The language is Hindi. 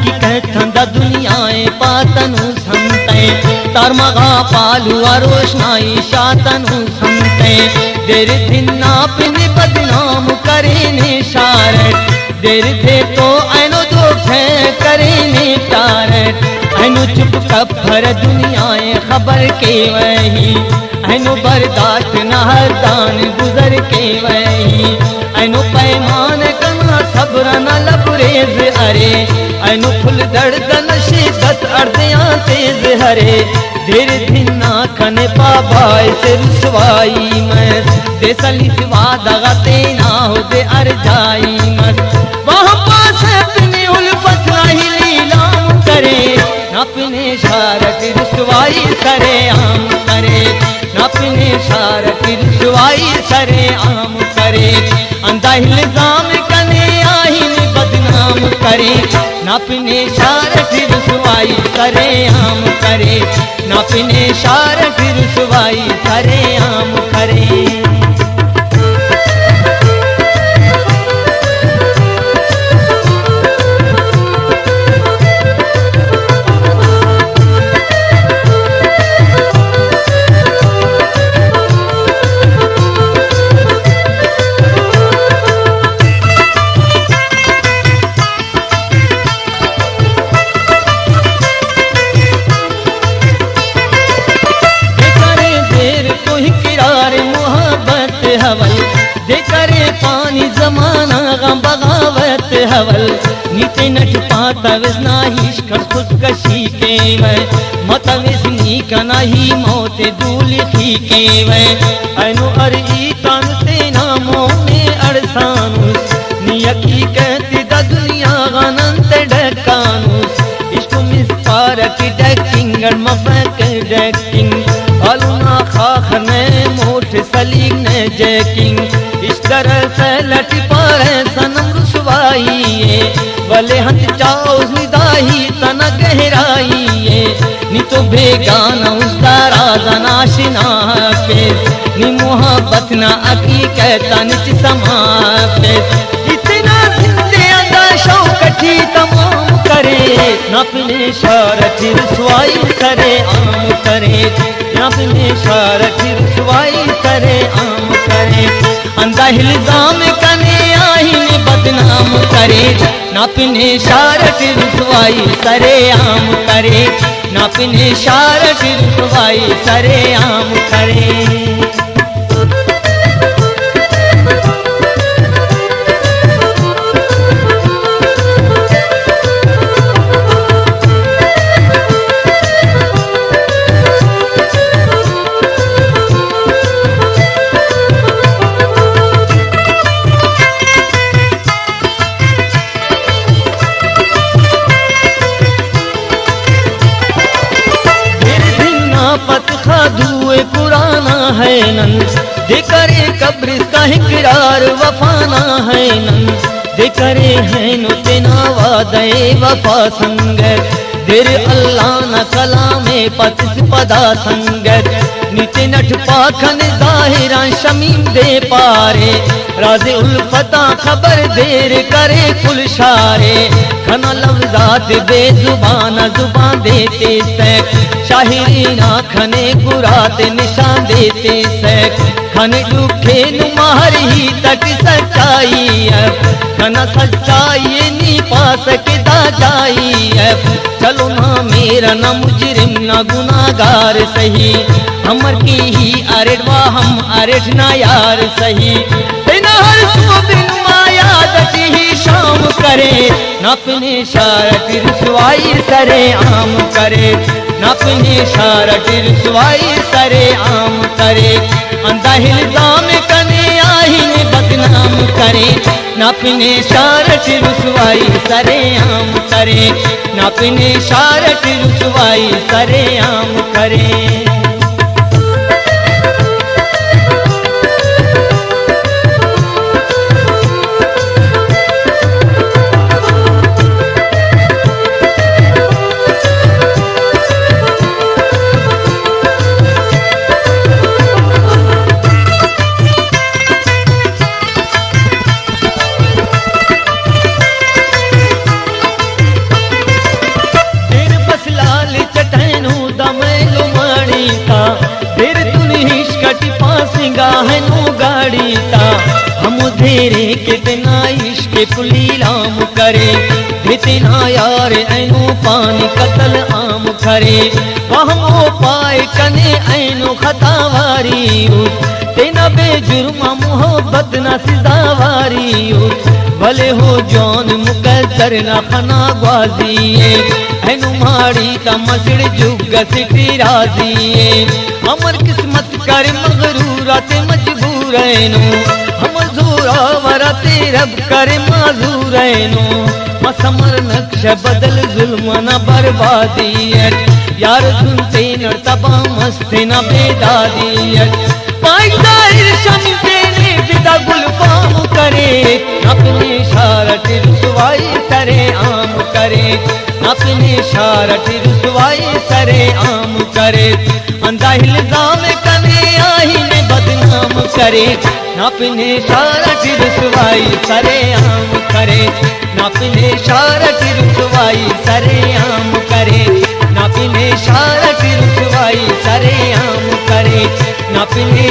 की कहता दुनियाए पातनु संते तार मगा पालुआ रोशनाई शातनु संते देर धिन्ना पिने बदनाम करे ने शारट देर थे तो ऐनो दो करे ने टारट ऐनो चुप कफर दुनियाए खबर के वही ऐनो बर्दाश्त न हरदान गुजर के वही ऐनो पैमान कना सब्र न लबरेज अरे ऐनो फुल दर्द न शिद्दत अर्दियां तेज हरे देर धिन्ना खने पाबाई से रुसवाई मत दे सली सिवा दगाते ना हो दे अर्जाई मत वहाँ पास अपने उल्फत नहीं लीलाम करे अपने शारत रुसवाई सरे आम करे अपने शारत रुसवाई सरे आम करे अंधा इल्जाम कने आहिन बदनाम करे अपने शारत रुसवाई सरे आम करे अपने शारत रुसवाई सरे आम करे जमाना गम बगावत हवल नीचे नट पाता विजना हिश खुदकशी के मैं मतविस नी कना ही मौत दूल थी के मैं अनु अरई तन ते नामों में अड़सानुस नियकी कहती द दुनिया गनंत डकानुस इसको मिस्पार की डकिंग मफक डकिंग अलुना खाख ने मोठ सलीग ने जैकिंग इस तरह से लट पर सनम रुसवाई वले हंत चाउस निदाही तना गहराई नी तो बेगाना उस दाराजा नाशिना पे नी मोहब्बत ना अकी कहता निच समा पे इतना जिंदे अंदा शौकठी तमाम करे अपने शारत रुसवाई सरे आम करे अपने शारत रुसवाई सरे आम करे अंधा इल्जाम कने आहिन बदनाम करे अपने शारत रुसवाई सरे आम करे अपने शारत रुसवाई सरे आम करे दुए पुराना है नन दे करे कब्र का इकरार वफाना है नन दे करे है नो तेना वादे वफा संगत देर अल्लाह न कलामे पतिस पदा संगत नीचे नठ पाखन जाहिरा शमीम दे पारे राज़े उल्फता खबर देर करे कुल शारे खना लफ्जात बेजुबाना जुबान देते सैक शाहिरी ना खने गुरात निशान देते सैक खने दुखे नुमार ही तक सच्चाई खना सच्चाई नी पा सकता जाई चलो ना मेरा ना मुजरिम ना गुनागार सही हमर की ही अरेडवा हम अरेड ना यार सही बिना हर सुबिन माया दती ही शाम करे अपने शारत रुसवाई सरे आम करे अपने शारत रुसवाई सरे आम करे अंधा इल्जाम कने आहिन बदनाम करे अपने शारत रुसवाई सरे आम करे अपने शारत रुसवाई सरे आम करे गाहनो गाड़ी ता हम धेरे कितना इश्क पुलीलाम करे इतना यार ऐनो पानी कतल आम करे वहमो पाए कने ऐनो खतावारी तेना बेजुर्मा मोहब्बत न सिदावारी भले हो जौन मुकद्दर न फना ग्वाजिए ऐनु माड़ी ता मसड़ जुग सिटी राजिए अमर किस्मत कर मगरूरा ते मजबूर ऐनो हम जोरा वरा ते रब करे माजूर ऐनो मसमर नक्श बदल जुल्म न बर्बादी यार सुनते न तबा मस्ते न बेदादी पाइदा इरशम तेरे विदा गुलफाम करे अपने शारट रुसवाई सरे आम करे अपने शारट रुसवाई सरे आम करे अंधा इल्जाम कने आहीने बदनाम करे अपने शारट रुसवाई सरे आम करे अपने शारट रुसवाई सरे आम करे अपने शारट रुसवाई सरे आम करे अपने